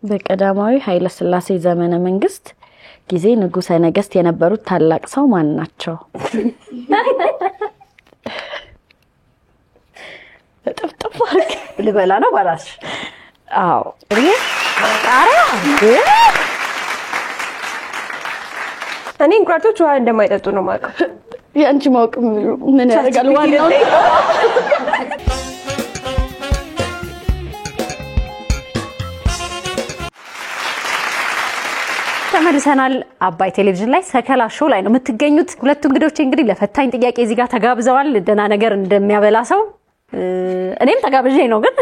በቀዳማዊ ኃይለ ሥላሴ ዘመነ መንግስት ጊዜ ንጉሠ ነገሥት የነበሩት ታላቅ ሰው ማን ናቸው? ጥፍጥፍ ልበላ ነው ባላሽ? አዎ ቃሪያ እኔ እንቁራሪቶች ውሃ እንደማይጠጡ ነው ማውቀው። ያንቺ ማውቅ ምን ያደርጋል? ዋናው ተመልሰናል። አባይ ቴሌቪዥን ላይ ሰከላ ሾው ላይ ነው የምትገኙት። ሁለቱ እንግዶች እንግዲህ ለፈታኝ ጥያቄ እዚህ ጋር ተጋብዘዋል። ደና ነገር እንደሚያበላ ሰው እኔም ተጋብዤ ነው፣ ግን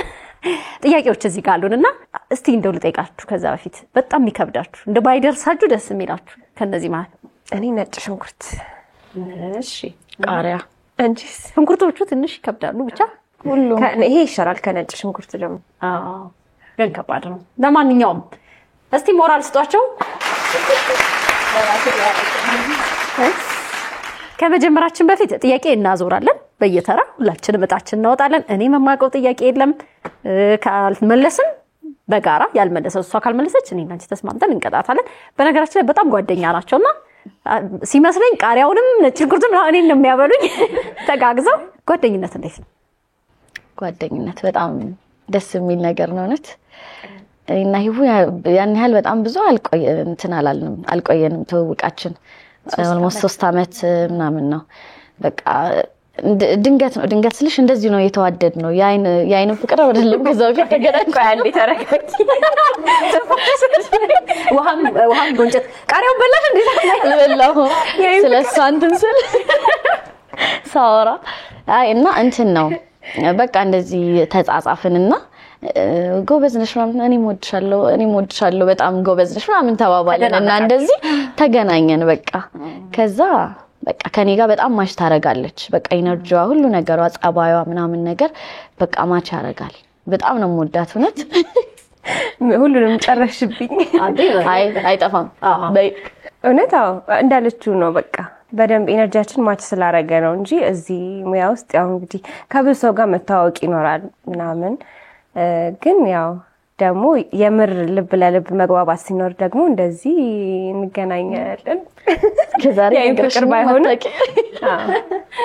ጥያቄዎች እዚህ ጋር አሉንና እስቲ እንደው ልጠይቃችሁ ከዛ በፊት በጣም የሚከብዳችሁ እንደ ባይደርሳችሁ ደስ የሚላችሁ ከነዚህ ማለት እኔ ነጭ ሽንኩርት። እሺ ቃሪያ። አንቺስ? ሽንኩርቶቹ ትንሽ ይከብዳሉ። ብቻ ሁሉም ይሄ ይሻላል ከነጭ ሽንኩርት ደግሞ። ግን ከባድ ነው። ለማንኛውም እስቲ ሞራል ስጧቸው። ከመጀመራችን በፊት ጥያቄ እናዞራለን በየተራ ሁላችንም እጣችን እናወጣለን። እኔ መማቀው ጥያቄ የለም። ካልመለስን በጋራ ያልመለሰው እሷ ካልመለሰች እኔና አንቺ ተስማምተን እንቀጣታለን። በነገራችን ላይ በጣም ጓደኛ ናቸውና ሲመስለኝ ቃሪያውንም ነጭ ሽንኩርቱን እኔን ነው የሚያበሉኝ። ተጋግዘው ጓደኝነት እንዴት ነው? ጓደኝነት በጣም ደስ የሚል ነገር ነው እውነት። እና ይሁ ያን ያህል በጣም ብዙ አልቆየንም ተውቃችን ኦልሞስት 3 አመት ምናምን ነው። በቃ ድንገት ስልሽ እንደዚህ ነው የተዋደድ ነው። ያይን ፍቅር አይደለም። ከዛው ጋር ተገናኝቶ አንዴ ተረጋግጥ ውሃም ጎንጨት ቃሪያውን በላሽ እንዴ? በላሁ ስለሱ አንተን ስል ሳወራ እና እንትን ነው በቃ እንደዚህ ተጻጻፍንና ጎበዝ ነሽ ምናምን እኔ ሞድሻለሁ በጣም ጎበዝ ነሽ ምናምን ተባባለንና እንደዚህ ተገናኘን። በቃ ከዛ በቃ ከኔ ጋር በጣም ማች ታረጋለች። በቃ ኢነርጂዋ ሁሉ ነገሯ ጸባይዋ ምናምን ነገር በቃ ማች ያረጋል። በጣም ነው የምወዳት እውነት። ሁሉንም ጨረሽብኝ። አይጠፋም እውነት። እንዳለችው ነው በቃ በደንብ ኢነርጂያችን ማች ስላረገ ነው እንጂ እዚህ ሙያ ውስጥ ያው እንግዲህ ከብዙ ሰው ጋር መታወቅ ይኖራል ምናምን፣ ግን ያው ደግሞ የምር ልብ ለልብ መግባባት ሲኖር ደግሞ እንደዚህ እንገናኛለን። ከዛሬ ፍቅር ባይሆን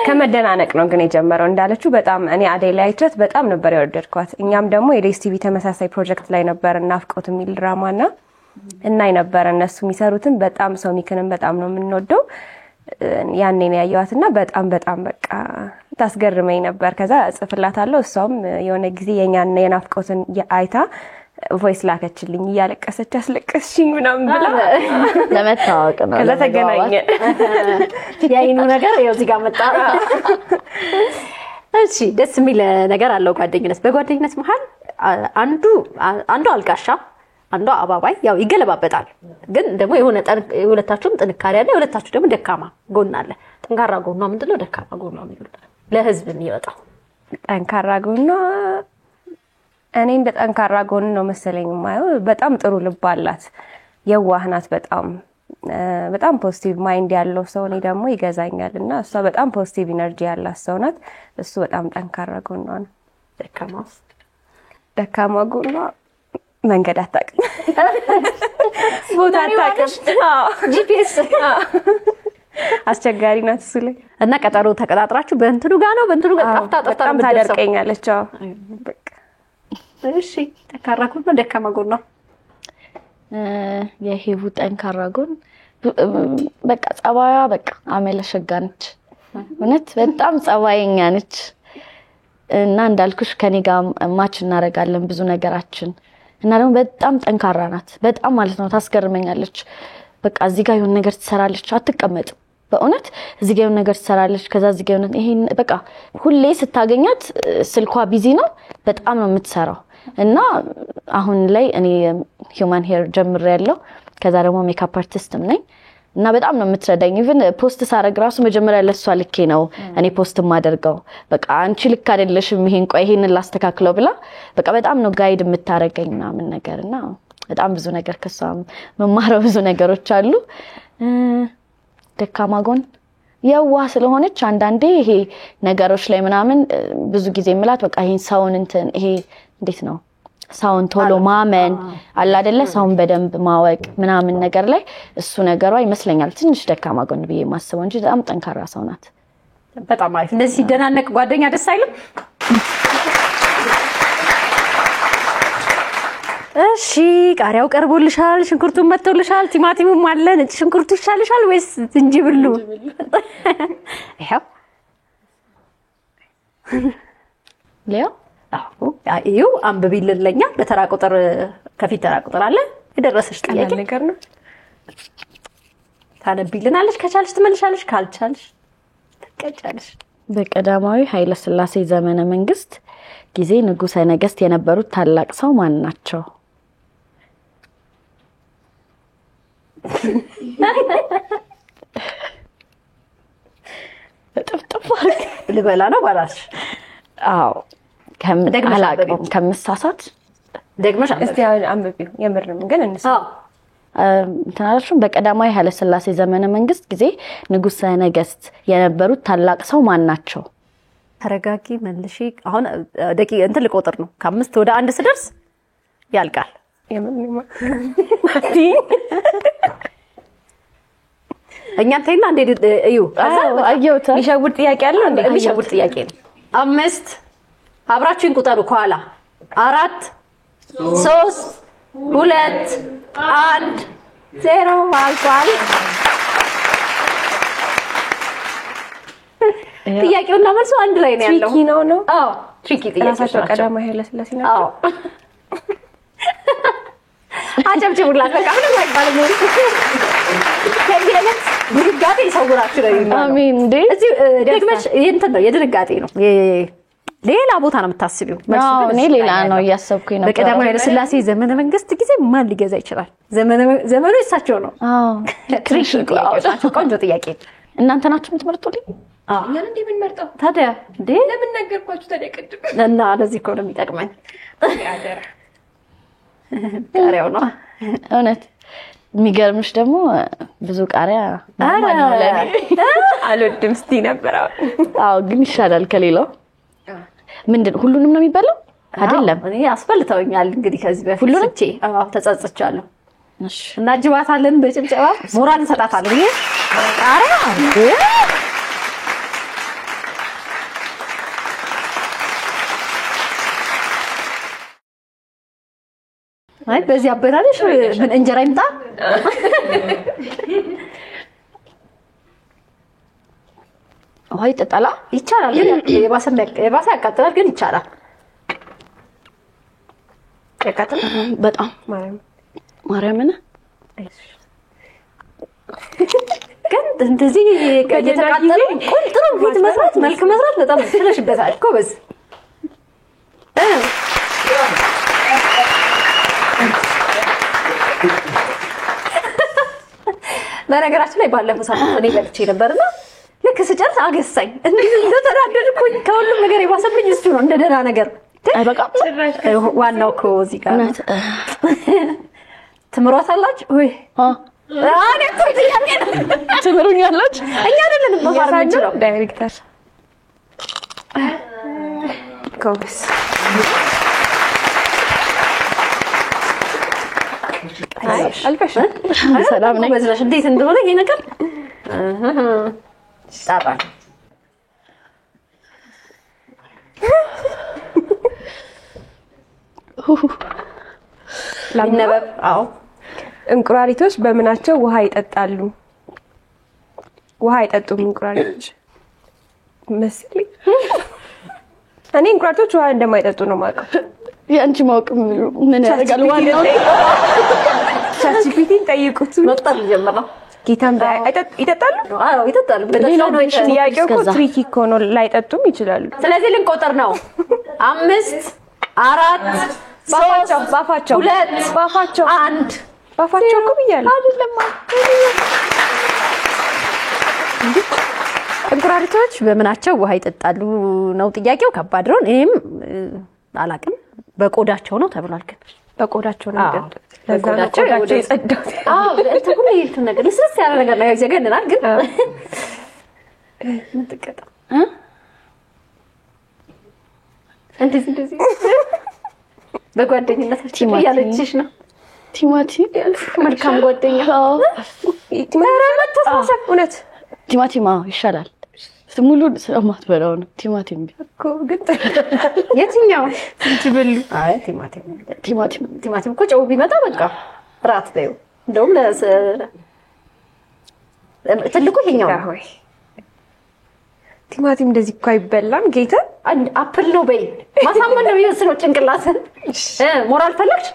ከመደናነቅ ነው ግን የጀመረው። እንዳለችው በጣም እኔ አደይ ላይ አይቻት በጣም ነበር ያወደድኳት። እኛም ደግሞ የዴስ ቲቪ ተመሳሳይ ፕሮጀክት ላይ ነበር ናፍቆት የሚል ድራማና እና ነበር እነሱ የሚሰሩትን በጣም ሶኒክንም በጣም ነው የምንወደው። ያኔ ነው ያያዋትና በጣም በቃ ታስገርመኝ ነበር። ከዛ ጽፍላታለሁ። እሷም የሆነ ጊዜ የኛና የናፍቆትን አይታ ቮይስ ላከችልኝ እያለቀሰች አስለቀስሽኝ ምናምን ብላ ለመታወቅ ነው። ከዛ ተገናኘን። ያይኑ ነገር ያው እዚህ ጋር መጣ። እሺ ደስ የሚል ነገር አለው ጓደኝነት። በጓደኝነት መሃል አንዱ አልቃሻ አንዱ አባባይ ያው ይገለባበጣል። ግን ደግሞ የሁለታችሁም ጥንካሬ አለ፣ የሁለታችሁ ደግሞ ደካማ ጎን አለ። ጠንካራ ጎኗ ምንድነው? ደካማ ጎኗ ምንድነው? ለህዝብ የሚወጣው ጠንካራ ጎኗ እኔ እንደ ጠንካራ ጎን ነው መሰለኝ ማየው። በጣም ጥሩ ልብ አላት፣ የዋህ ናት። በጣም ፖዚቲቭ ማይንድ ያለው ሰው እኔ ደግሞ ይገዛኛልና እሷ በጣም ፖዚቲቭ ኢነርጂ ያላት ሰው ናት። እሱ በጣም ጠንካራ ጎኗ ነው። ደካማ ጎኗ መንገድ አታውቅም፣ ቦታ አታውቅም። ጂፒኤስ አስቸጋሪ ናት እሱ ላይ። እና ቀጠሮ ተቀጣጥራችሁ በእንትኑ ጋር ነው በእንትኑ ጋር ጠፍታ በጣም ታደርቀኛለች። በቃ እሺ ጠንካራ ጎን ነው ደካማ ጎን ነው? የሄቡ ጠንካራ ጎን በቃ ጸባይዋ በቃ አመለሸጋ ነች እውነት። በጣም ጸባይኛ ነች እና እንዳልኩሽ ከኔ ጋር ማች እናረጋለን ብዙ ነገራችን። እና ደግሞ በጣም ጠንካራ ናት በጣም ማለት ነው። ታስገርመኛለች። በቃ እዚህ ጋር የሆነ ነገር ትሰራለች፣ አትቀመጥም። በእውነት እዚህ ጋር የሆነ ነገር ትሰራለች፣ ከዛ እዚህ ጋር የሆነ ይሄን በቃ ሁሌ ስታገኛት ስልኳ ቢዚ ነው፣ በጣም ነው የምትሰራው። እና አሁን ላይ እኔ ሂውማን ሄር ጀምሬያለሁ፣ ከዛ ደግሞ ሜካፕ አርቲስትም ነኝ። እና በጣም ነው የምትረዳኝ። ኢቭን ፖስት ሳረግ ራሱ መጀመሪያ ለሷ ልኬ ነው እኔ ፖስት ማደርገው። በቃ አንቺ ልክ አይደለሽም ይሄን ላስተካክለው ብላ በቃ በጣም ነው ጋይድ የምታረገኝ ምናምን ነገርና በጣም ብዙ ነገር ከሷ መማረው ብዙ ነገሮች አሉ። ደካማ ጎን የዋህ ስለሆነች አንዳንዴ ይሄ ነገሮች ላይ ምናምን ብዙ ጊዜ ምላት በቃ ይሄን ሰውን ይሄ እንዴት ነው ሰውን ቶሎ ማመን አለ አይደለ ሰውን በደንብ ማወቅ ምናምን ነገር ላይ እሱ ነገሯ ይመስለኛል ትንሽ ደካማ ጎን ብዬ ማስበው እንጂ በጣም ጠንካራ ሰው ናት። በጣም አሪፍ። እንደዚህ ሲደናነቅ ጓደኛ ደስ አይልም? እሺ ቃሪያው ቀርቦልሻል፣ ሽንኩርቱም መጥቶልሻል፣ ቲማቲሙም አለ። ነጭ ሽንኩርቱ ይሻልሻል ወይስ ዝንጅብሉ? ይሄው ሊያ አዩ አንብቢልን ለኛ በተራ ቁጥር ከፊት ተራ ቁጥር አለ የደረሰሽ ጥያቄ ነገር ነው። ታነቢልናለሽ፣ ከቻልሽ ትመልሻለሽ፣ ካልቻልሽ ትቀጫለሽ። በቀዳማዊ ኃይለ ሥላሴ ዘመነ መንግስት ጊዜ ንጉሠ ነገሥት የነበሩት ታላቅ ሰው ማን ናቸው? በጥፍጥፍ ልበላ ነው ባላሽ? አዎ ከምሳሳት ደግመሽ እስቲ አንብቢው የምርም ግን እንስ ተናራሹ በቀዳማዊ ኃይለ ሥላሴ ዘመነ መንግስት ጊዜ ንጉሠ ነገሥት የነበሩት ታላቅ ሰው ማን ናቸው? ተረጋጊ መልሺ። አሁን ደቂቃ እንትን ልቆጥር ነው። ከ5 ወደ 1 ስደርስ ያልቃል። የምንም እኛም ተይና እንዴ እዩ አየውታ ይሸውድ ጥያቄ አለ እንዴ? የሚሸውድ ጥያቄ ነው። 5 አብራችሁን ቁጠሩ ከኋላ 4 3 2 1 0 አልቋል። ጥያቄውና መልሱ አንድ ላይ ነው ያለው። ትሪኪ ነው። አዎ ትሪኪ ጥያቄ ራሳቸው ቀዳማዊ ኃይለ ሥላሴ ናቸው። አዎ አጨብጭቡላት። በቃ ምንም አይባልም። ከዚህ ድንጋጤ ይሰውራችሁ ነው የሚለው። አሜን። እንዴ እዚህ ደግመሽ እንትን ነው የድንጋጤ ነው። ሌላ ቦታ ነው የምታስቢው። አዎ እኔ ሌላ ነው እያሰብኩኝ ነበር። በቀዳማዊ ኃይለ ሥላሴ ዘመነ መንግስት ጊዜ ማን ሊገዛ ይችላል? ዘመኑ እሳቸው ነው። አዎ ትሪኪ ቆንጆ ጥያቄ። እናንተ ናችሁ የምትመርጡልኝ? እኛ እንዴ ምን መርጠው ታዲያ እንዴ ለምን ነገርኳችሁ? ታዲያ ቅድም እና ለዚህ እኮ ነው የሚጠቅመኝ። ያደረ ቃሪያው ነው እውነት። የሚገርምሽ ደግሞ ብዙ ቃሪያ አልወድም እስቲ ነበር። አዎ ግን ይሻላል ከሌላው። ምንድን ሁሉንም ነው የሚበላው? አይደለም እኔ አስፈልተውኛል እንግዲህ ከዚህ በፊት ሁሉንም ተጸጽቻለሁ። እሺ እናጅባታለን በጭብጨባ ሞራል እንሰጣታለን። ይሄ ቃሪያ አይ በዚህ አበላልሽ ምን እንጀራ ይምጣ? ወይ ተጣላ ይቻላል። የባሰ ያቃጥላል ግን ይቻላል። ያቃጥላል በጣም ማርያምን ግን እንደዚህ የተቃጠለ ጥሩ ፊት መስራት መልክ መስራት በጣም ስለሽበታል እኮ በዚህ በነገራችን ላይ ባለፈው ሳምንት እኔ በልቼ ነበርና ልክ ስጨርስ አገሳኝ። እንዴት ተናደድኩኝ። ከሁሉም ነገር የባሰብኝ እሱ ነው። እንደ ደህና ነገር አይበቃም። ዋናው እኮ እዚህ ጋር ትምሯታላችሁ ወይ? አኔ እኮ ትምሩኛለች። እኛ አይደለንም መፋር የምንችለው። ዳይሬክተር ኮብስ አልፈሽ ሰላም ነኝ። በዝለሽ እንዴት እንደሆነ ይሄ ነገር ጣጣ ላምነበብ። አዎ እንቁራሪቶች በምናቸው ውሃ ይጠጣሉ? ውሃ አይጠጡም እንቁራሪቶች መስሊ። እኔ እንቁራሪቶች ውሃ እንደማይጠጡ ነው የማውቀው። ያንቺ ማወቅ ምን ያደርጋል? ዋናው ቻትጂፒቲን ጠይቁት። መጣል ጀመረው። ጌታም ይጠጣሉ? አዎ ይጠጣሉ። ጥያቄው እኮ ትሪኪ እኮ ነው። ላይጠጡም ይችላሉ። ስለዚህ ልንቆጥር ነው። 5 4 3 ባፋቸው 2 ባፋቸው 1 ባፋቸው እኮ ብያለሁ አይደለም። እንቁራሪቶች በምናቸው ውሃ ይጠጣሉ ነው ጥያቄው። ከባድ ነው። እኔም አላቅም። በቆዳቸው ነው ተብሏል። ግን በቆዳቸው ነው የሚጠጡት። በቆዳቸው የጸዳው። አዎ ተኩል ይልቱን ነገር ለስለስ ያለ ነገር ነው ያዘገንናል። ግን ምን ተቀጣ እንደዚህ በጓደኝነታችን ያለችሽ ነው ቲማቲም መልካም ጓደኛ መተሳሰብ እውነት ቲማቲም ይሻላል ሙሉ ስለማትበላው ነው ቲማቲም እኮ ግን የትኛው ትብሉ አይ ቲማቲም እኮ ጨው ቢመጣ በቃ ራት በይው እንደውም ትልቁ ይሄኛው ሆይ ቲማቲም እንደዚህ እኮ አይበላም ጌታ አፕል ነው በይ ማሳመን ነው የሚመስለው ጭንቅላትን ሞራል ፈለግሽ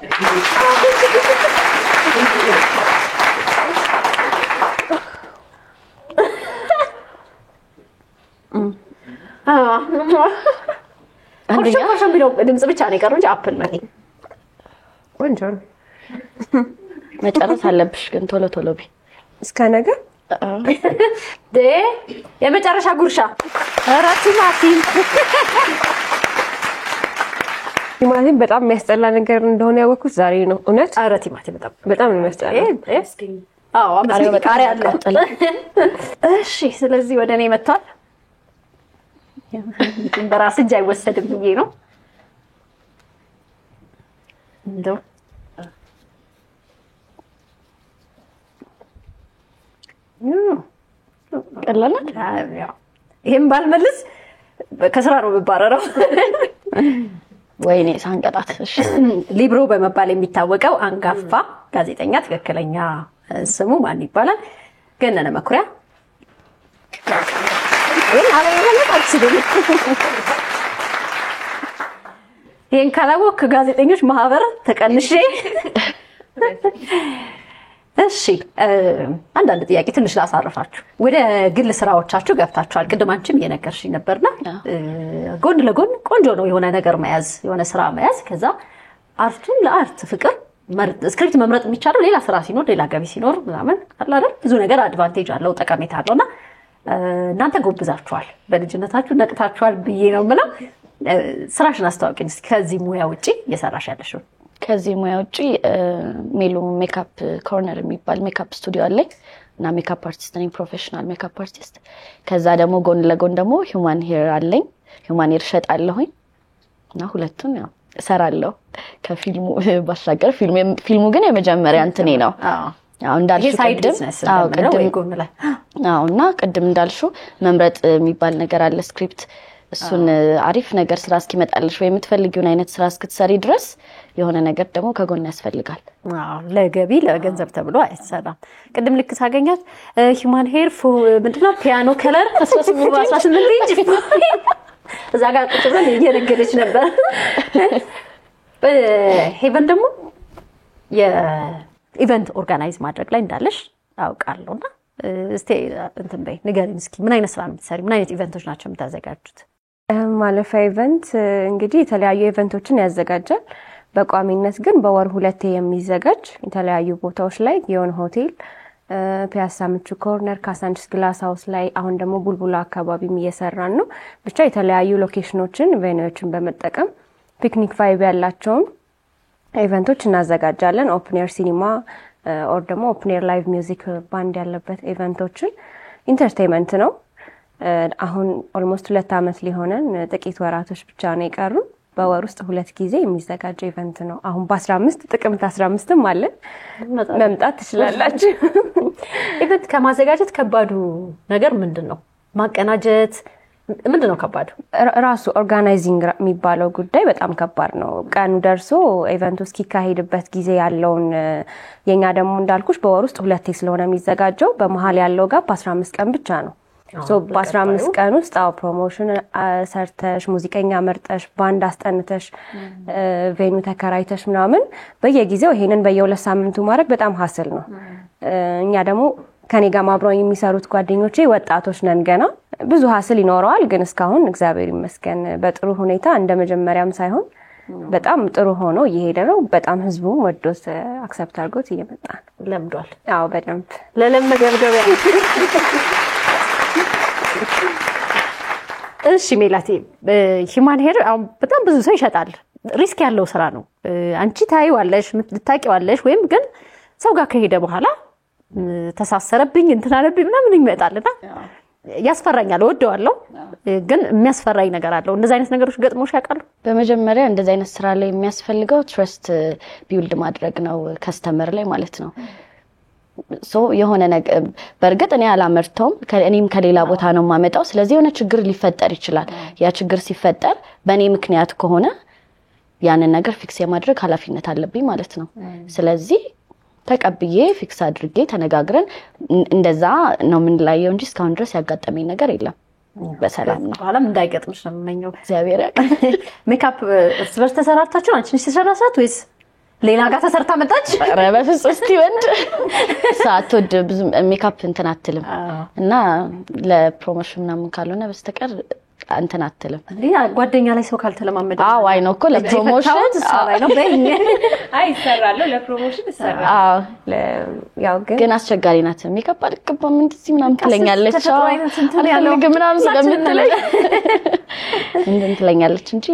አንደኛ ቢለው ድምጽ ብቻ ነው የቀረው እንጂ አፕል ነው ቆንጆ ነው መጨረስ አለብሽ ግን ቶሎ በይ እስከ ነገ የመጨረሻ ጉርሻ ኧረ ቲማቲም በጣም የሚያስጠላ ነገር እንደሆነ ያወኩት ዛሬ ነው እውነት ኧረ ቲማቲም በጣም ነው የሚያስጠላ አዎ አምስት ቃሪያ አለ እሺ ስለዚህ ወደ እኔ መጥቷል በራስ እጅ አይወሰድም ብዬ ነው እንደው ቀላላት ይሄን ባልመልስ ከስራ ነው የምባረረው ወይኔ ሳንቀጣት እሺ ሊብሮ በመባል የሚታወቀው አንጋፋ ጋዜጠኛ ትክክለኛ ስሙ ማን ይባላል ገነነ መኩሪያ ግን አለበት አትችልም ይሄን ካላወቅ ጋዜጠኞች ማህበር ተቀንሼ እሺ አንዳንድ ጥያቄ ትንሽ ላሳርፋችሁ ወደ ግል ስራዎቻችሁ ገብታችኋል ቅድም አንቺም እየነገርሽኝ ነበርና ጎን ለጎን ቆንጆ ነው የሆነ ነገር መያዝ የሆነ ስራ መያዝ ከዛ አርቱን ለአርት ፍቅር ስክሪፕት መምረጥ የሚቻለው ሌላ ስራ ሲኖር ሌላ ገቢ ሲኖር ምናምን አይደል ብዙ ነገር አድቫንቴጅ አለው ጠቀሜታ አለውና እናንተ ጎብዛችኋል በልጅነታችሁ ነቅታችኋል ብዬ ነው የምለው ስራሽን አስተዋውቂኝ ከዚህ ሙያ ውጪ እየሰራሽ ያለሽው ከዚህ ሙያ ውጪ ሜሉ ሜካፕ ኮርነር የሚባል ሜካፕ ስቱዲዮ አለኝ እና ሜካፕ አርቲስት ነኝ ፕሮፌሽናል ሜካፕ አርቲስት ከዛ ደግሞ ጎን ለጎን ደግሞ ሂውማን ሄር አለኝ ሂውማን ሄር ሸጣለሁኝ እና ሁለቱን ያው እሰራለሁ ከፊልሙ ባሻገር ፊልሙ ግን የመጀመሪያ እንትኔ ነው አዎ እንዳልሽው ቅድም እንዳልሽው መምረጥ የሚባል ነገር አለ ስክሪፕት እሱን አሪፍ ነገር ስራ እስኪመጣልሽ ወይ የምትፈልጊውን አይነት ስራ እስክትሰሪ ድረስ የሆነ ነገር ደግሞ ከጎን ያስፈልጋል ለገቢ ለገንዘብ ተብሎ አይሰራም ቅድም ልክ ታገኛት ሂውማን ሄር ምንድነው ፒያኖ ከለር 18 ኢንች እዛ ጋር ቁጭ ብለን እየነገረች ነበር ሄቨን ደግሞ የኢቨንት ኦርጋናይዝ ማድረግ ላይ እንዳለሽ አውቃለሁና እስቲ እንትን በይ ንገሪኝ እስኪ ምን አይነት ስራ ነው የምትሰሪ ምን አይነት ኢቨንቶች ናቸው የምታዘጋጁት ማለፋ ኢቨንት እንግዲህ የተለያዩ ኢቨንቶችን ያዘጋጃል በቋሚነት ግን በወር ሁለቴ የሚዘጋጅ የተለያዩ ቦታዎች ላይ የሆነ ሆቴል ፒያሳ ምቹ ኮርነር ካሳንቺስ ግላስ ሃውስ ላይ አሁን ደግሞ ቡልቡላ አካባቢም እየሰራን ነው ብቻ የተለያዩ ሎኬሽኖችን ቬኒዎችን በመጠቀም ፒክኒክ ቫይብ ያላቸውን ኢቨንቶች እናዘጋጃለን ኦፕን ኤር ሲኒማ ኦር ደግሞ ኦፕን ኤር ላይቭ ሚውዚክ ባንድ ያለበት ኢቨንቶችን ኢንተርቴይንመንት ነው አሁን ኦልሞስት 2 አመት ሊሆነን ጥቂት ወራቶች ብቻ ነው የቀሩ በወር ውስጥ 2 ጊዜ የሚዘጋጅ ኢቨንት ነው አሁን በ15 ጥቅምት 15ም አለ መምጣት ትችላላችሁ ኢቨንት ከማዘጋጀት ከባዱ ነገር ምንድነው ማቀናጀት ምንድነው ከባዱ ራሱ ኦርጋናይዚንግ የሚባለው ጉዳይ በጣም ከባድ ነው ቀኑ ደርሶ ኢቨንቱ እስኪካሄድበት ጊዜ ያለውን የኛ ደግሞ እንዳልኩሽ በወር ውስጥ 2 ስለሆነ የሚዘጋጀው በመሃል ያለው ጋር 15 ቀን ብቻ ነው በ15 ቀን ውስጥ ፕሮሞሽን ሰርተሽ ሙዚቀኛ መርጠሽ ባንድ አስጠንተሽ ቬኒው ተከራይተሽ ምናምን በየጊዜው ይሄንን በየ2 ሳምንቱ ማድረግ በጣም ሀስል ነው እኛ ደግሞ ከኔ ጋር አብረው የሚሰሩት ጓደኞቼ ወጣቶች ነን ገና ብዙ ሀስል ይኖረዋል ግን እስካሁን እግዚአብሔር ይመስገን በጥሩ ሁኔታ እንደመጀመሪያም ሳይሆን በጣም ጥሩ ሆኖ እየሄደ ነው በጣም ህዝቡ ወዶት አክሰፕት አድርጎት እየመጣ ነው ለምዷል አዎ በደንብ ለለመገብገቢያ እሺ ሜላቴ ሂውማን ሄር በጣም ብዙ ሰው ይሸጣል ሪስክ ያለው ስራ ነው አንቺ ታይዋለሽ ልታቂዋለሽ ወይም ግን ሰው ጋር ከሄደ በኋላ ተሳሰረብኝ እንትን አለብኝ ምናምን ይመጣልና ያስፈራኛል ወደዋለሁ ግን የሚያስፈራኝ ነገር አለው እንደዚህ አይነት ነገሮች ገጥሞሽ ያውቃሉ በመጀመሪያ እንደዚህ አይነት ስራ ላይ የሚያስፈልገው ትረስት ቢልድ ማድረግ ነው ከስተመር ላይ ማለት ነው ሶ የሆነ ነገር በርግጥ እኔ አላመርተውም ከእኔም ከሌላ ቦታ ነው ማመጣው ስለዚህ የሆነ ችግር ሊፈጠር ይችላል ያ ችግር ሲፈጠር በእኔ ምክንያት ከሆነ ያንን ነገር ፊክስ የማድረግ ኃላፊነት አለብኝ ማለት ነው ስለዚህ ተቀብዬ ፊክስ አድርጌ ተነጋግረን እንደዛ ነው ምን ላየው እንጂ እስካሁን ድረስ ያጋጠመኝ ነገር የለም በሰላም ነው በኋላም እንዳይገጥምሽ ነው የምመኘው እግዚአብሔር ሜካፕ ስበርስ ተሰራርታችሁ አንቺ ነሽ ተሰራሳት ወይስ ሌላ ጋር ተሰርታ መጣች በፍጹም እስቲ ወንድ ሳትወድ ብዙ ሜካፕ እንትን አትልም እና ለፕሮሞሽን ምናምን ካልሆነ በስተቀር እንትን አትልም ያ ጓደኛ ላይ ሰው ካልተለማመደ አዎ አይ ነው እኮ ለፕሮሞሽን ሳላይ ነው በእኛ አይ ይሰራል ለፕሮሞሽን ይሰራል አዎ ያው ግን አስቸጋሪ ናት ሜካፕ አልቀባም እንደዚህ ምናምን ትለኛለች አልፈልግም ምናምን ስለምትለኝ እንትን ትለኛለች እንጂ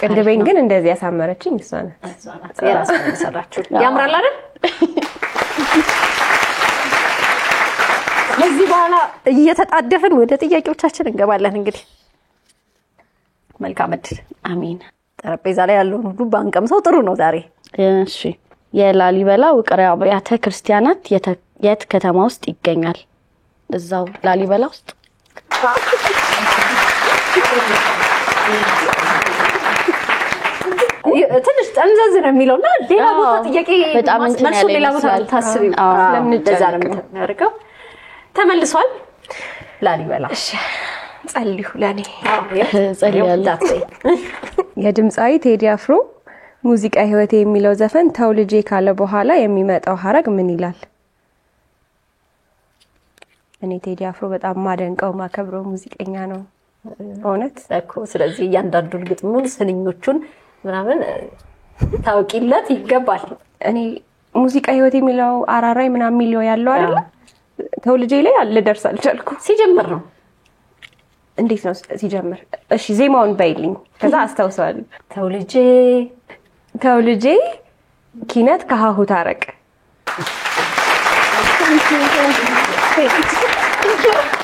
ቅድቤን ግን እንደዚህ ያሳመረችኝ እሷ ናት የራስሽ ሰራችሁ ያምራል አይደል እዚህ በኋላ እየተጣደፍን ወደ ጥያቄዎቻችን እንገባለን እንግዲህ መልካም እድል አሜን ጠረጴዛ ላይ ያለውን ሁሉ ባንቀምሰው ጥሩ ነው ዛሬ እሺ የላሊበላ ውቅር አብያተ ክርስቲያናት የት ከተማ ውስጥ ይገኛል እዛው ላሊበላ ውስጥ ትንሽ ጠንዘዝ ነው የሚለውና ሌላ ቦታ ጥያቄ በጣም መልሱ ሌላ ቦታ ታስቢው ለምን እንደዛ ነው የሚያደርገው ተመልሷል ላሊበላ እሺ ጸልዩ ለኔ ጸልያለሁ የድምጻዊ ቴዲ አፍሮ ሙዚቃ ህይወቴ የሚለው ዘፈን ተውልጄ ካለ በኋላ የሚመጣው ሐረግ ምን ይላል እኔ ቴዲ አፍሮ በጣም ማደንቀው ማከብረው ሙዚቀኛ ነው እውነት እኮ ስለዚህ እያንዳንዱን ግጥሙን ስንኞቹን ምናምን ታውቂለት ይገባል እኔ ሙዚቃ ህይወቴ የሚለው አራራይ ምናምን ሚሊዮ ያለው አይደል ተውልጄ ላይ አልደርስ አልቻልኩም ሲጀምር ነው እንዴት ነው ሲጀምር እሺ ዜማውን ባይልኝ ከዛ አስተውሰዋለሁ ተውልጄ ኪነት ከሃሁ ታረቅ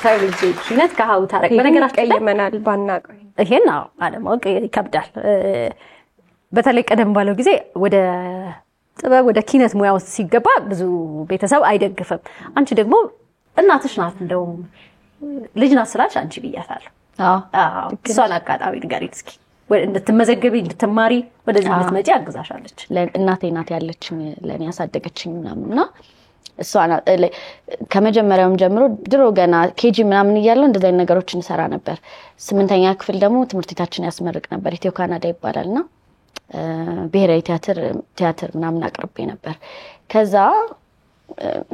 ተውልጄ ኪነት ከሃሁ ታረቅ በነገራችን ላይ ቀየመናል ባናቀው ይሄን አለማወቅ ይከብዳል በተለይ ቀደም ባለው ጊዜ ወደ ጥበብ ወደ ኪነት ሙያ ውስጥ ሲገባ ብዙ ቤተሰብ አይደግፍም አንቺ ደግሞ እናትሽ ናት እንደው ልጅ ናት ስላልሽ አንቺ ብያታለሁ አዎ እሷን አቃጣዊ ንገሪኝ እስኪ እንድትመዘገቢ እንድትማሪ ወደዚህ እንድትመጪ አግዛሻለች እናቴ ናት ያለችኝ ለኔ ያሳደገችኝ ምናምንና እሷና ከመጀመሪያውም ጀምሮ ድሮ ገና ኬጂ ምናምን ይያለው እንደዛ አይነት ነገሮችን እንሰራ ነበር 8ኛ ክፍል ደግሞ ትምህርት ቤታችን ያስመርቅ ነበር ኢትዮ ካናዳ ይባላልና ብሔራዊ ቲያትር ምናምን አቅርቤ ነበር ከዛ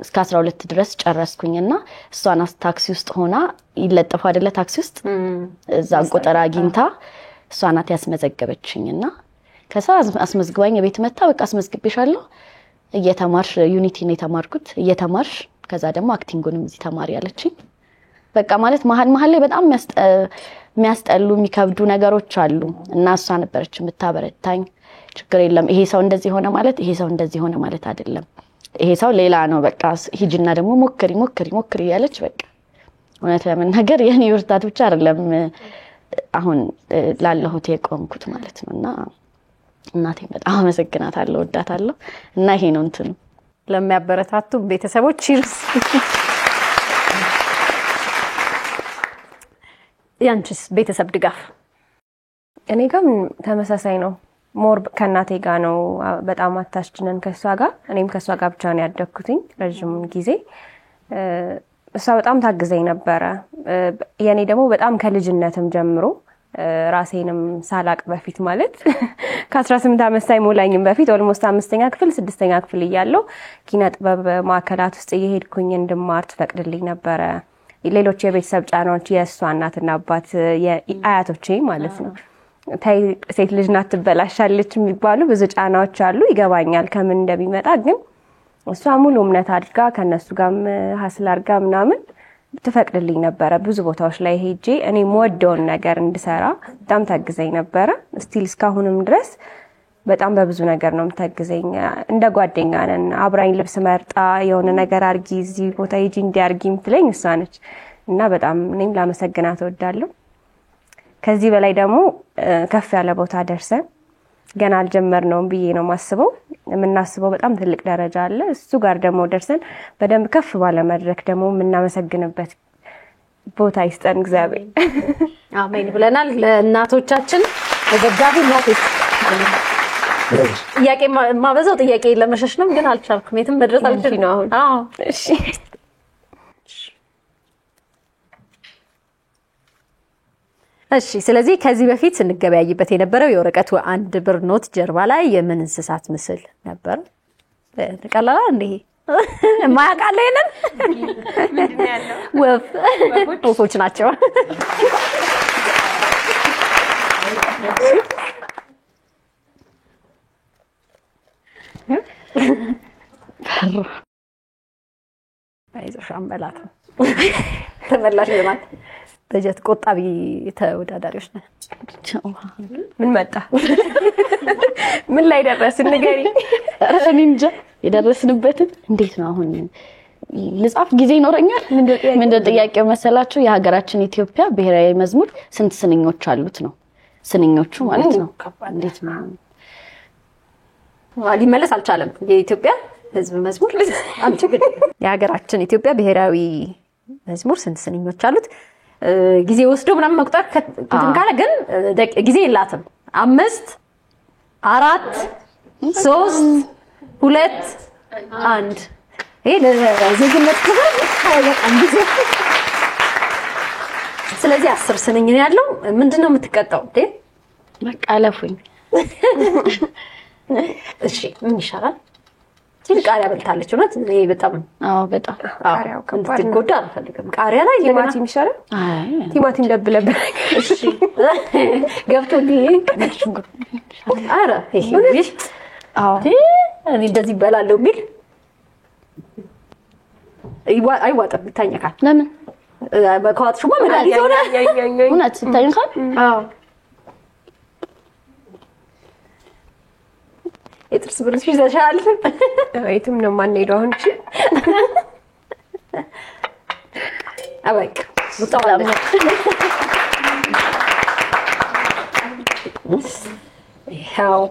እስከ 12 ድረስ ጨረስኩኝና እሷና ታክሲ ውስጥ ሆና ይለጠፋ አይደለ ታክሲ ውስጥ እዛ ቁጥር አግኝታ እሷናት ያስመዘገበችኝና ከዛ አስመዝግባኝ ቤት መጣ በቃ አስመዝግቤሻለሁ እየተማርሽ ዩኒቲ ነው የተማርኩት እየተማርሽ ከዛ ደግሞ አክቲንጉንም እዚህ ተማሪ ያለችኝ በቃ ማለት መሀል ላይ በጣም የሚያስጠሉ የሚከብዱ ነገሮች አሉ እና እሷ ነበረች የምታበረታኝ ችግር የለም ይሄ ሰው እንደዚህ ሆነ ማለት ይሄ ሰው እንደዚህ ሆነ ማለት አይደለም ይሄ ሰው ሌላ ነው በቃ ሂጂና ደግሞ ሞክሪ ያለች በቃ እውነት ለመናገር የኔ ወርታት ብቻ አይደለም አሁን ላለሁት የቆምኩት ማለት ነውና እናቴ በጣም አመሰግናታለሁ ወዳታለሁ እና ይሄ ነው እንትኑ ለሚያበረታቱ ቤተሰቦች ቺርስ ያንቺስ ቤተሰብ ድጋፍ እኔ ጋር ተመሳሳይ ነው ሞር ከናቴ ጋር ነው በጣም አታስችነን ከሷ ጋር እኔም ከሷ ጋር ብቻ ነው ያደግኩትኝ ረጅም ጊዜ እሷ በጣም ታግዘኝ ነበር የኔ ደግሞ በጣም ከልጅነትም ጀምሮ ራሴንም ሳላቅ በፊት ማለት ከ18 አመት ሳይሞላኝም በፊት ኦልሞስት 5ኛ ክፍል 6ኛ ክፍል እያለሁ ኪነ ጥበብ ማዕከላት ውስጥ እየሄድኩኝ እንድማር ትፈቅድልኝ ነበር ሌሎች የቤተሰብ ጫናዎች የእሷ እናትና አባት የአያቶቼ ማለት ነው ታይ ሴት ልጅ ናት ትበላሻለች የሚባሉ ብዙ ጫናዎች አሉ ይገባኛል ከምን እንደሚመጣ ግን እሷ ሙሉ እምነት አድርጋ ከነሱ ጋርም ሐስል አድርጋ ምናምን ትፈቅድልኝ ነበር ብዙ ቦታዎች ላይ ሄጄ እኔ ሞደውን ነገር እንድሰራ በጣም ታግዘኝ ነበር ስቲል እስካሁንም ድረስ በጣም በብዙ ነገር ነው የምታግዘኝ እንደ ጓደኛ ነን አብራኝ ልብስ መርጣ የሆነ ነገር አርጊ እዚህ ቦታ ሂጂ እንዲያርጊ ምትለኝ እሷ ነች እና በጣም እኔም ላመሰግናት እወዳለሁ። ከዚህ በላይ ደግሞ ከፍ ያለ ቦታ ደርሰን ገና አልጀመርነውም ብዬ ነው ማስበው። የምናስበው በጣም ትልቅ ደረጃ አለ። እሱ ጋር ደግሞ ደርሰን በደንብ ከፍ ባለ መድረክ ደግሞ የምናመሰግንበት ቦታ ይስጠን እግዚአብሔር። አሜን ብለናል። ለእናቶቻችን ተዘጋቢ እናቶች ጥያቄ ማበዛው ጥያቄ ለመሸሽ ነው ግን አልቻልኩም። የትም መድረስ አልችልም ነው አሁን። አዎ እሺ እሺ። ስለዚህ ከዚህ በፊት ስንገበያይበት የነበረው የወረቀቱ 1 ብር ኖት ጀርባ ላይ የምን እንስሳት ምስል ነበር? ተቀላላ እንዴ ማያቃለ ይነን ምንድነው ያለው? ወፎች ናቸው። አይዞሽ አንበላት ተመላሽ ይሆናል። በጀት ቆጣቢ ተወዳዳሪዎች ነን። ምን መጣ? ምን ላይ ደረስን ንገሪ። እኔ እንጃ የደረስንበትን እንዴት ነው አሁን ልጻፍ ጊዜ ይኖረኛል? ምንድነው ጥያቄው መሰላችሁ? የሀገራችን ኢትዮጵያ ብሔራዊ መዝሙር ስንት ስንኞች አሉት ነው? ስንኞቹ ማለት ነው። እንዴት ነው ሊመለስ አልቻለም። የኢትዮጵያ ህዝብ መዝሙር አንቺ ግን የሀገራችን ኢትዮጵያ ብሔራዊ መዝሙር ስንት ስንኞች አሉት? ጊዜ ወስዶ ምናምን መቁጠር ካለ ግን ጊዜ የላትም። 5 4 3 2 1 ይሄ ለዜግነት ክብር በጣም ጊዜ። ስለዚህ 10 ስንኝ ነው ያለው። ምንድነው የምትቀጣው እንዴ? በቃ አለፉኝ። እሺ ምን ይሻላል? ቃሪያ በልታለች እውነት። እኔ በጣም በጣም ቃሪያው ከባድ ነው። ጎዳ አልፈልግም። ቃሪያ ላይ ቲማቲም ይሻላል። ቲማቲም ለብለብ። እሺ ገብቶልኝ። አረ ይሄ እኔ እንደዚህ በላለው ሚል አይዋጥም። ይታኛካል። ለምን በከዋትሽማ መድኃኒት ሆነ እውነት ይታኛካል። የጥርስ ብሩሽ ይዘሻል። የትም ነው የማንሄደው አሁን። እሺ አበቃ ወጣው። ያው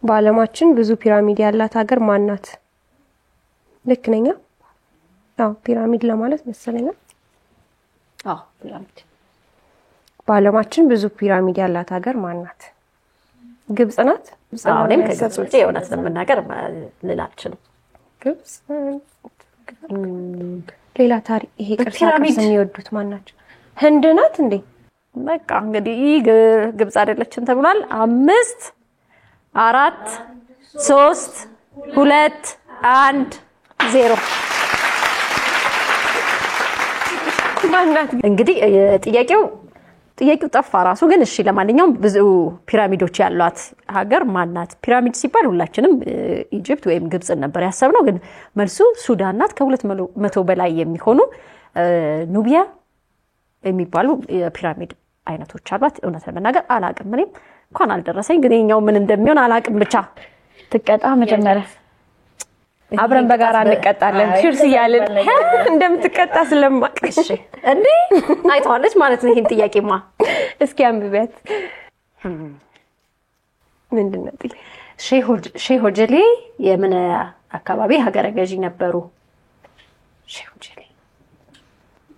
በዓለማችን ብዙ ፒራሚድ ያላት ሀገር ማን ናት? ልክ ነኝ? አዎ ፒራሚድ ለማለት መሰለኝ። አዎ ፒራሚድ። በዓለማችን ብዙ ፒራሚድ ያላት ሀገር ማን ናት? ግብጽ ናት። እኔም ከግብጽ ውጪ የእውነት ለመናገር ልላችን ግብጽ። ሌላ ታሪክ ይሄ ቅርስ የሚወዱት ማን ናቸው? ህንድ ናት እንዴ? በቃ እንግዲህ ግብጽ አይደለችም ተብሏል። 5 4 3 2 1 0 ማናት? እንግዲህ ጥያቄው ጠፋ ራሱ። ግን እሺ ለማንኛውም ብዙ ፒራሚዶች ያሏት ሀገር ማናት? ፒራሚድ ሲባል ሁላችንም ኢጂፕት ወይም ግብጽ ነበር ያሰብነው። ግን መልሱ ሱዳን ናት። ከ200 በላይ የሚሆኑ ኑቢያ የሚባሉ የፒራሚድ አይነቶች አሏት። እውነት ለመናገር አላቅም። እኔም እንኳን አልደረሰኝ። ግን የኛው ምን እንደሚሆን አላቅም። ብቻ ትቀጣ መጀመሪያ አብረን በጋራ እንቀጣለን። ቺርስ እያልን እንደምትቀጣ ስለማቅ። እሺ እንዴ አይተዋለች ማለት ነው ይሄን ጥያቄማ። እስኪ አንብቢያት። ምንድነው ጥያቄ? ሼህ ሆጀሌ የምን አካባቢ ሀገረ ገዢ ነበሩ? ሼህ ሆጀሌ።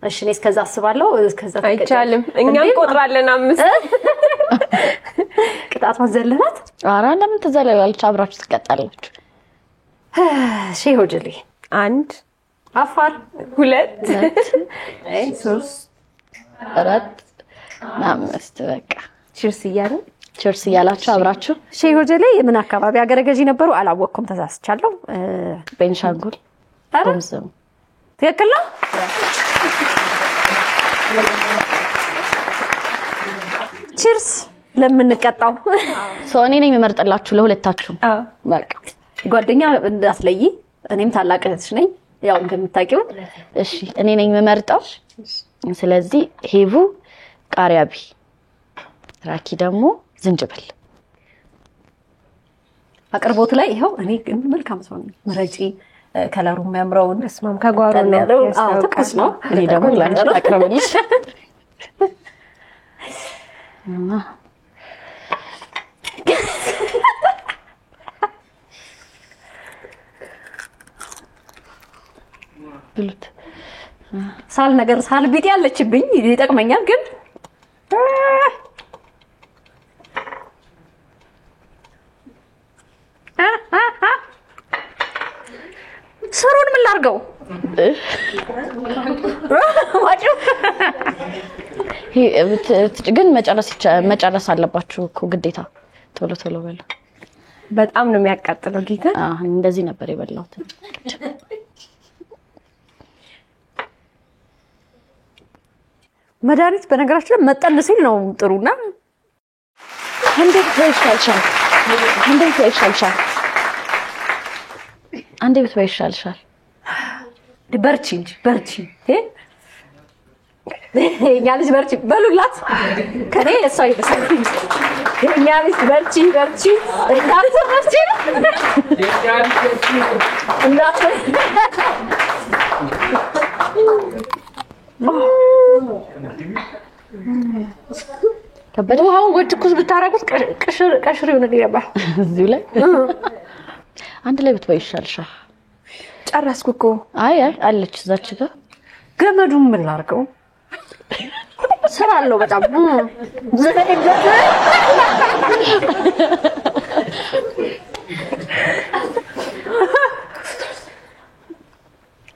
እሺ እኔ እስከዛ አስባለሁ። እስከዛ አይቻልም። እኛ እንቆጥራለን 5 ቅጣቷን ዘለላት። ኧረ ለምን ትዘለላለች? አብራችሁ ትቀጣላችሁ። ሼህ ሆጀሌ 1 አፋር 2 3 4 5 በቃ ቺርስ እያልን ቺርስ እያላችሁ አብራችሁ። ሼህ ሆጀሌ የምን አካባቢ ሀገረ ገዢ ነበሩ? አላወቅኩም፣ ተሳስቻለሁ። ቤንሻንጉል ጉሙዝ። ትክክል ነው። ቺርስ ለምንቀጣው ሰው እኔ ነኝ የምመርጥላችሁ ለሁለታችሁ። በቃ ጓደኛ እንዳትለይ። እኔም ታላቅ እህትሽ ነኝ ያው እንደምታውቂው። እሺ እኔ ነኝ የምመርጠው። ስለዚህ ሄቡ ቃሪያቢ፣ ራኪ ደግሞ ዝንጅብል። አቅርቦት ላይ ይኸው እኔ ግን መልካም ሰው ነኝ። ምረጪ ከለሩ የሚያምረውን እስማም ከጓሮ ነው። አዎ ትኩስ ነው። እኔ ደግሞ ላንቺ አቅርብልሽ። ብሉት ሳል ቢጤ ያለችብኝ ይጠቅመኛል ግን ስሩን ምን ላድርገው? ግን መጨረስ አለባችሁ እኮ ግዴታ። ቶሎ በሉ። በጣም ነው የሚያቃጥለው ጌታ። እንደዚህ ነበር የበላሁት። መድኃኒት በነገራችን ላይ መጠን ሲል ነው ጥሩና እንዴት ይሻልሻል? አንዴ ብትበይ ይሻልሻል። በርቺ እንጂ በርቺ። የእኛ ልጅ በርቺ በሉላት። ከኔ እሷ ይበሳል። የእኛ ልጅ በርቺ እናንተ በርቺ እናንተ ከበደ ውሃውን ጎጅ ኩስ ብታረጉት ቀሽር ይሆናል ይባል። እዚሁ ላይ አንድ ላይ ብትበይ ይሻልሻል። ጨረስኩ እኮ። አይ አለች እዛች ጋር ገመዱን ምን ላድርገው? ስራ አለው በጣም ዘነገደ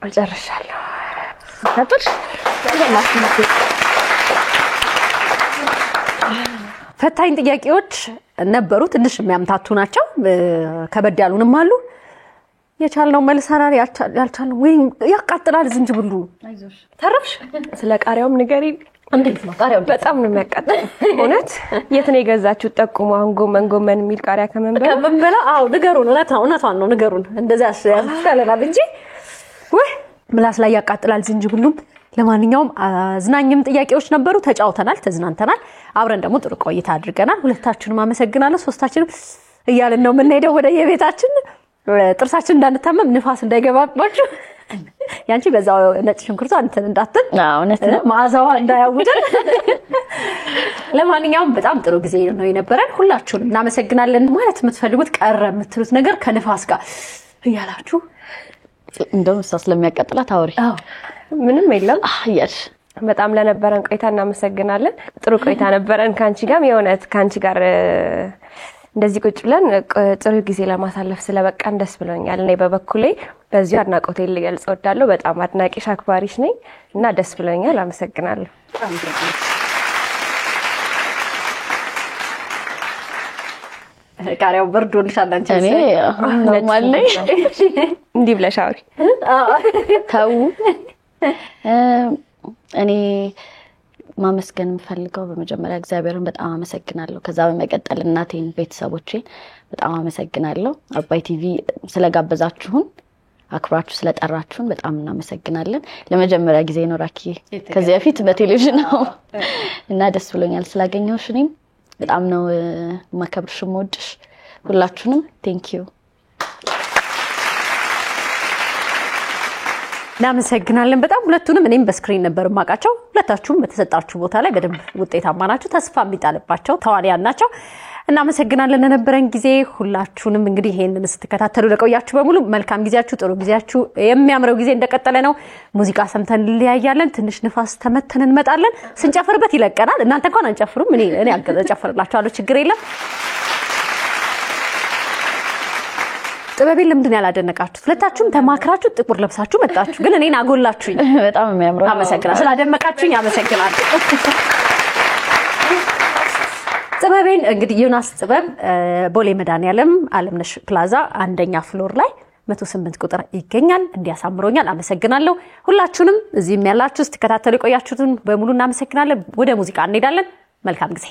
አጨርሻለሁ። ፈታኝ ጥያቄዎች ነበሩ። ትንሽ የሚያምታቱ ናቸው። ከበድ ያሉንም አሉ። የቻልነው መልሰናል። ያልቻልነው ወይ ያቃጥላል ዝንጅብሉ። አይዞሽ ተረፍሽ። ስለ ቃሪያውም ንገሪ። እንዴት ነው ቃሪያው? በጣም ነው የሚያቃጥለው። እውነት የት ነው የገዛችሁት? ጠቁሙ። አሁን ጎመን የሚል ቃሪያ ከመንበላ አዎ ንገሩን። እውነቷን ነው ንገሩን። እንደዛ ያስፈልጋል እንጂ ወይ ምላስ ላይ ያቃጥላል ዝንጅብሉም። ለማንኛውም አዝናኝም ጥያቄዎች ነበሩ። ተጫውተናል፣ ተዝናንተናል። አብረን ደግሞ ጥሩ ቆይታ አድርገናል። ሁለታችንም አመሰግናለሁ። ሶስታችንም እያልን ነው የምንሄደው ወደ የቤታችን። ጥርሳችን እንዳንታመም ንፋስ እንዳይገባባችሁ ያንቺ በዛው ነጭ ሽንኩርቱ አንተን እንዳትል እውነት ነው መዓዛዋ እንዳያውደን። ለማንኛውም በጣም ጥሩ ጊዜ ነው የነበረን። ሁላችሁንም እናመሰግናለን። ማለት የምትፈልጉት ቀረ የምትሉት ነገር ከንፋስ ጋር እያላችሁ እንደው ስለሚያቃጥላት አውሪ። ምንም የለም አያሽ። በጣም ለነበረን ቆይታ እናመሰግናለን። ጥሩ ቆይታ ነበረን ካንቺ ጋር። የሆነት ካንቺ ጋር እንደዚህ ቁጭ ብለን ጥሩ ጊዜ ለማሳለፍ ስለበቃን ደስ ብሎኛል። እኔ በበኩሌ በዚሁ አድናቆቴን ልገልጽ እወዳለሁ። በጣም አድናቂሽ አክባሪሽ ነኝ እና ደስ ብሎኛል። አመሰግናለሁ። ቃሪያው በርዶልሻል አንቺ? እኔ ኖርማል ነኝ። እንዲህ ብለሽ አውሪ። ተው እኔ ማመስገን የምፈልገው በመጀመሪያ እግዚአብሔርን በጣም አመሰግናለሁ። ከዛ በመቀጠል እናቴን፣ ቤተሰቦቼን በጣም አመሰግናለሁ። አባይ ቲቪ ስለጋበዛችሁን አክብራችሁ ስለጠራችሁን በጣም እናመሰግናለን። ለመጀመሪያ ጊዜ ነው ራኪ ከዚህ በፊት በቴሌቪዥን ነው እና ደስ ብሎኛል ስላገኘሁሽ። እኔም በጣም ነው ማከብርሽ የምወድሽ። ሁላችሁንም ቴንክ ዩ እናመሰግናለን በጣም ሁለቱንም። እኔም በስክሪን ነበር ማቃቸው። ሁለታችሁም በተሰጣችሁ ቦታ ላይ በደንብ ውጤታማ ናችሁ። ተስፋ የሚጣልባቸው ተዋንያን ናቸው። እናመሰግናለን ለነበረን ጊዜ። ሁላችሁንም እንግዲህ ይሄንን ስትከታተሉ ለቆያችሁ በሙሉ መልካም ጊዜያችሁ፣ ጥሩ ጊዜያችሁ፣ የሚያምረው ጊዜ እንደቀጠለ ነው። ሙዚቃ ሰምተን እንለያያለን። ትንሽ ንፋስ ተመተን እንመጣለን። ስንጨፍርበት ይለቀናል። እናንተ እንኳን አንጨፍሩም። እኔ አጨፍርላችኋለሁ፣ ችግር የለም። ጥበቤን ለምንድን ያላደነቃችሁት? ሁለታችሁም ተማክራችሁ ጥቁር ለብሳችሁ መጣችሁ፣ ግን እኔን አጎላችሁኝ። በጣም የሚያምረው አመሰግናለሁ። ስላደመቃችሁኝ አመሰግናለሁ። ጥበቤን እንግዲህ ዮናስ ጥበብ ቦሌ መድኃኒዓለም አለምነሽ ፕላዛ አንደኛ ፍሎር ላይ 108 ቁጥር ይገኛል። እንዲያሳምሮኛል። አመሰግናለሁ። ሁላችሁንም እዚህም ያላችሁ ስትከታተሉ የቆያችሁትን በሙሉ እናመሰግናለን። ወደ ሙዚቃ እንሄዳለን። መልካም ጊዜ